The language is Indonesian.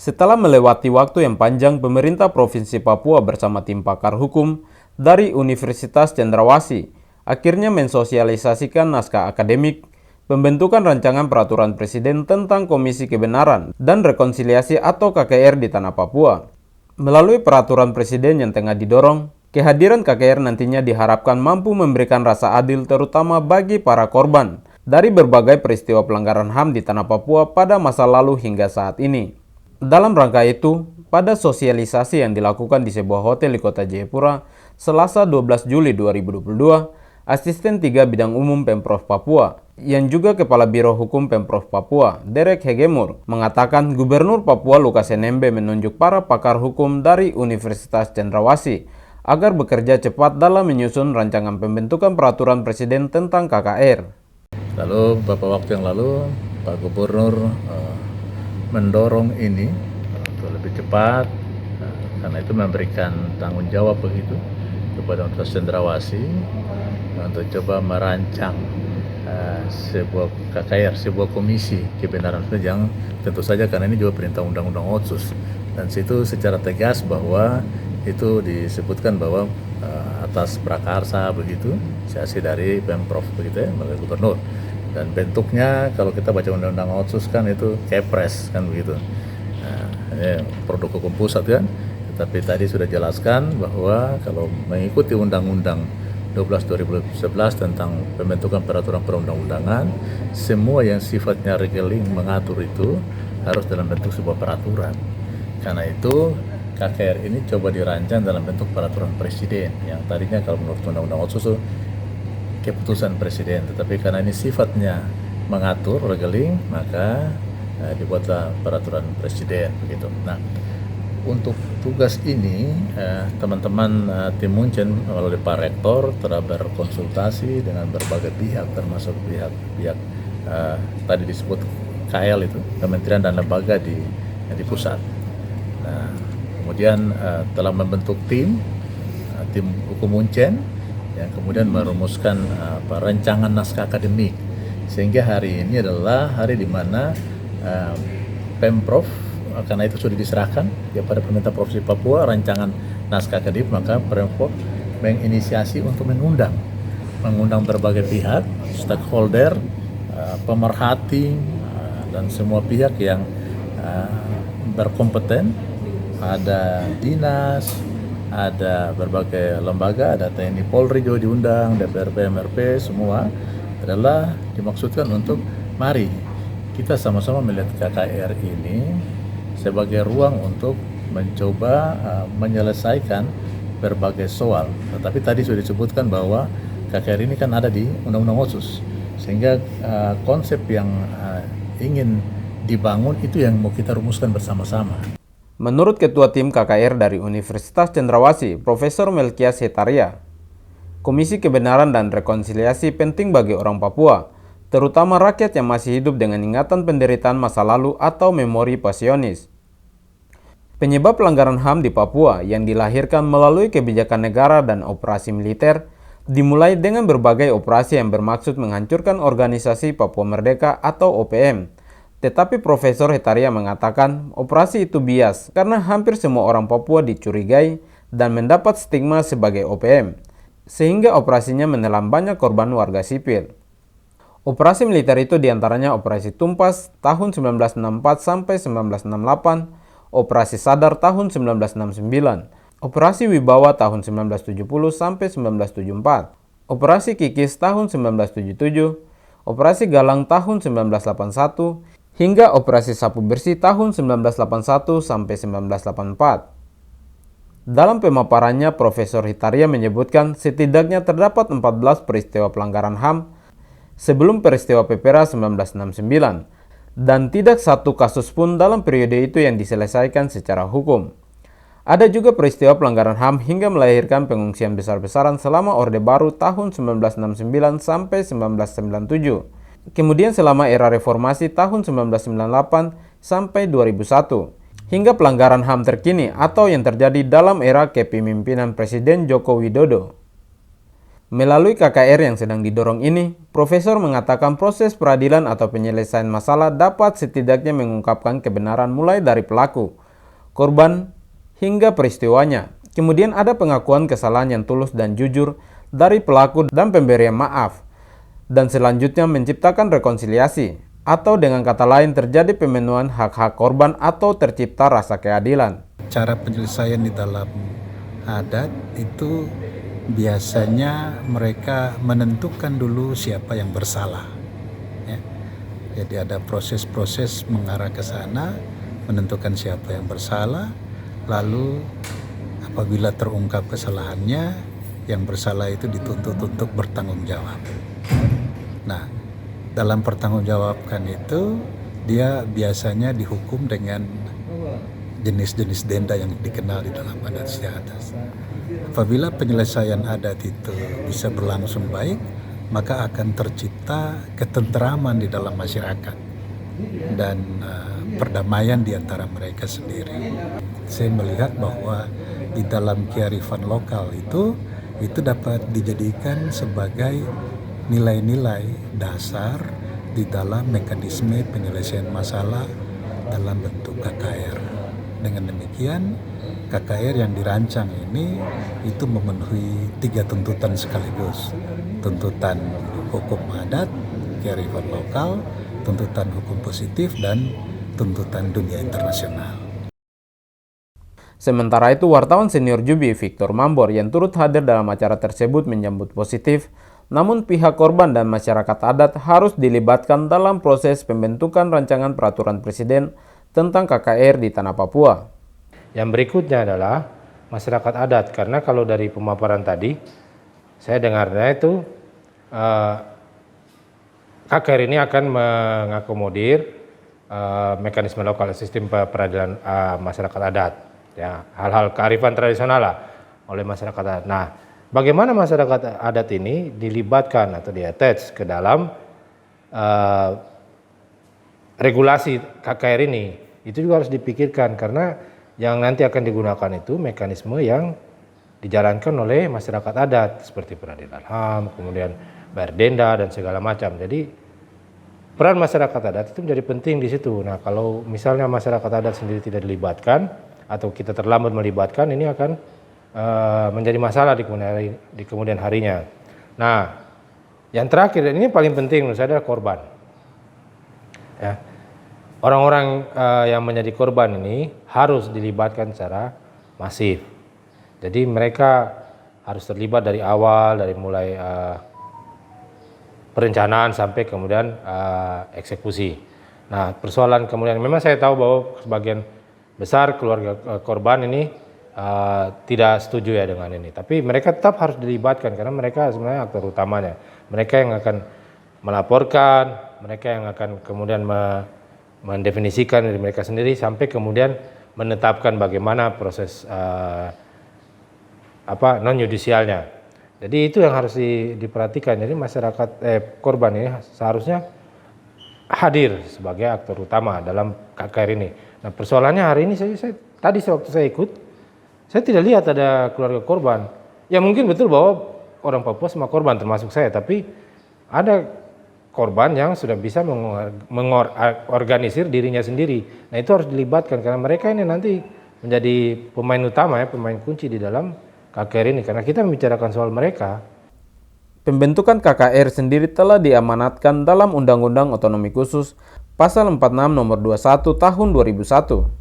Setelah melewati waktu yang panjang, pemerintah Provinsi Papua bersama tim pakar hukum dari Universitas Cendrawasih akhirnya mensosialisasikan naskah akademik pembentukan rancangan peraturan presiden tentang Komisi Kebenaran dan Rekonsiliasi atau KKR di Tanah Papua. Melalui peraturan presiden yang tengah didorong, kehadiran KKR nantinya diharapkan mampu memberikan rasa adil terutama bagi para korban dari berbagai peristiwa pelanggaran HAM di Tanah Papua pada masa lalu hingga saat ini. Dalam rangka itu, pada sosialisasi yang dilakukan di sebuah hotel di kota Jayapura, Selasa 12 Juli 2022, Asisten 3 Bidang Umum Pemprov Papua, yang juga Kepala Biro Hukum Pemprov Papua, Derek Hegemur, mengatakan Gubernur Papua Lukas NMB menunjuk para pakar hukum dari Universitas Cendrawasih agar bekerja cepat dalam menyusun rancangan pembentukan peraturan presiden tentang KKR. Lalu beberapa waktu yang lalu, Pak Gubernur mendorong ini untuk lebih cepat, karena itu memberikan tanggung jawab begitu kepada Universitas Cendrawasih untuk coba merancang sebuah KKR, sebuah komisi kebenaran yang tentu saja karena ini juga perintah Undang-Undang Otsus, dan situ secara tegas bahwa itu disebutkan bahwa atas prakarsa begitu, inisiasi dari Pemprov begitu ya, melalui Gubernur. Dan bentuknya kalau kita baca Undang-Undang Otsus kan itu Kepres kan begitu. Nah, ini produk hukum pusat kan. Tapi tadi sudah jelaskan bahwa kalau mengikuti Undang-Undang 12 2011 tentang pembentukan peraturan perundang-undangan, semua yang sifatnya regeling mengatur itu harus dalam bentuk sebuah peraturan. Karena itu KKR ini coba dirancang dalam bentuk peraturan presiden yang tadinya kalau menurut Undang-Undang Otsus itu keputusan presiden, tetapi karena ini sifatnya mengatur regeling, maka dibuatlah peraturan presiden begitu. Nah, untuk tugas ini teman-teman tim Munchen melalui Pak Rektor telah berkonsultasi dengan berbagai pihak, termasuk pihak tadi disebut KL itu, kementerian dan lembaga di pusat. Nah, kemudian telah membentuk tim hukum Munchen yang kemudian merumuskan rancangan naskah akademik, sehingga hari ini adalah hari di mana Pemprov, karena itu sudah diserahkan kepada pemerintah Provinsi Papua rancangan naskah akademik, maka Pemprov menginisiasi untuk mengundang berbagai pihak, stakeholder, pemerhati, dan semua pihak yang berkompeten, ada dinas, ada berbagai lembaga, ada TNI Polri juga diundang, DPRP, MRP, semua adalah dimaksudkan untuk mari kita sama-sama melihat KKR ini sebagai ruang untuk mencoba menyelesaikan berbagai soal. Tetapi tadi sudah disebutkan bahwa KKR ini kan ada di Undang-Undang Otsus, sehingga konsep yang ingin dibangun itu yang mau kita rumuskan bersama-sama. Menurut Ketua Tim KKR dari Universitas Cendrawasih, Profesor Melkias Hetaria, Komisi Kebenaran dan Rekonsiliasi penting bagi orang Papua, terutama rakyat yang masih hidup dengan ingatan penderitaan masa lalu atau memori pasionis. Penyebab pelanggaran HAM di Papua yang dilahirkan melalui kebijakan negara dan operasi militer dimulai dengan berbagai operasi yang bermaksud menghancurkan organisasi Papua Merdeka atau OPM. Tetapi Profesor Hetaria mengatakan operasi itu bias karena hampir semua orang Papua dicurigai dan mendapat stigma sebagai OPM, sehingga operasinya menelan banyak korban warga sipil. Operasi militer itu diantaranya Operasi Tumpas tahun 1964 sampai 1968, Operasi Sadar tahun 1969, Operasi Wibawa tahun 1970 sampai 1974, Operasi Kikis tahun 1977, Operasi Galang tahun 1981, hingga Operasi Sapu Bersih tahun 1981 sampai 1984. Dalam pemaparannya, Profesor Hetaria menyebutkan setidaknya terdapat 14 peristiwa pelanggaran HAM sebelum peristiwa Pepera 1969, dan tidak satu kasus pun dalam periode itu yang diselesaikan secara hukum. Ada juga peristiwa pelanggaran HAM hingga melahirkan pengungsian besar-besaran selama Orde Baru tahun 1969 sampai 1997. Kemudian selama era reformasi tahun 1998 sampai 2001, hingga pelanggaran HAM terkini atau yang terjadi dalam era kepemimpinan Presiden Joko Widodo. Melalui KKR yang sedang didorong ini, Profesor mengatakan proses peradilan atau penyelesaian masalah dapat setidaknya mengungkapkan kebenaran mulai dari pelaku, korban, hingga peristiwanya. Kemudian ada pengakuan kesalahan yang tulus dan jujur dari pelaku dan pemberian maaf. Dan selanjutnya menciptakan rekonsiliasi, atau dengan kata lain terjadi pemenuhan hak-hak korban atau tercipta rasa keadilan. Cara penyelesaian di dalam adat itu biasanya mereka menentukan dulu siapa yang bersalah. Ya. Jadi ada proses-proses mengarah ke sana, menentukan siapa yang bersalah, lalu apabila terungkap kesalahannya, yang bersalah itu dituntut untuk bertanggung jawab. Nah, dalam pertanggungjawabkan itu, dia biasanya dihukum dengan jenis-jenis denda yang dikenal di dalam adat istiadat. Apabila penyelesaian adat itu bisa berlangsung baik, maka akan tercipta ketentraman di dalam masyarakat dan perdamaian di antara mereka sendiri. Saya melihat bahwa di dalam kearifan lokal itu dapat dijadikan sebagai nilai-nilai dasar di dalam mekanisme penyelesaian masalah dalam bentuk KKR. Dengan demikian, KKR yang dirancang ini itu memenuhi 3 tuntutan sekaligus. Tuntutan hukum adat, kearifan lokal, tuntutan hukum positif, dan tuntutan dunia internasional. Sementara itu, wartawan senior Jubi Victor Mambor yang turut hadir dalam acara tersebut menyambut positif, namun pihak korban dan masyarakat adat harus dilibatkan dalam proses pembentukan rancangan peraturan presiden tentang KKR di Tanah Papua. Yang berikutnya adalah masyarakat adat, karena kalau dari pemaparan tadi, saya dengarnya itu KKR ini akan mengakomodir mekanisme lokal sistem peradilan masyarakat adat, ya, hal-hal kearifan tradisional lah oleh masyarakat adat. Nah, bagaimana masyarakat adat ini dilibatkan atau di-attach ke dalam regulasi KKR ini, itu juga harus dipikirkan, karena yang nanti akan digunakan itu mekanisme yang dijalankan oleh masyarakat adat seperti peradilan HAM, kemudian bayar denda dan segala macam. Jadi peran masyarakat adat itu menjadi penting di situ. Nah, kalau misalnya masyarakat adat sendiri tidak dilibatkan atau kita terlambat melibatkan, ini akan menjadi masalah di kemudian harinya. Nah, yang terakhir, dan ini paling penting menurut saya, adalah korban. Ya. Orang-orang yang menjadi korban ini harus dilibatkan secara masif. Jadi mereka harus terlibat dari awal, dari mulai perencanaan sampai kemudian eksekusi. Nah, persoalan kemudian, memang saya tahu bahwa sebagian besar keluarga korban ini tidak setuju ya dengan ini. Tapi mereka tetap harus dilibatkan, karena mereka sebenarnya aktor utamanya. Mereka yang akan melaporkan, mereka yang akan kemudian mendefinisikan dari mereka sendiri sampai kemudian menetapkan bagaimana proses non yudisialnya. Jadi itu yang harus diperhatikan. Jadi masyarakat korban ini seharusnya hadir sebagai aktor utama dalam KKR ini. Nah, persoalannya hari ini tadi waktu saya ikut, saya tidak lihat ada keluarga korban. Ya mungkin betul bahwa orang Papua semua korban termasuk saya, tapi ada korban yang sudah bisa mengorganisir dirinya sendiri. Nah, itu harus dilibatkan, karena mereka ini nanti menjadi pemain utama, ya, pemain kunci di dalam KKR ini, karena kita membicarakan soal mereka. Pembentukan KKR sendiri telah diamanatkan dalam Undang-Undang Otonomi Khusus Pasal 46 Nomor 21 Tahun 2001.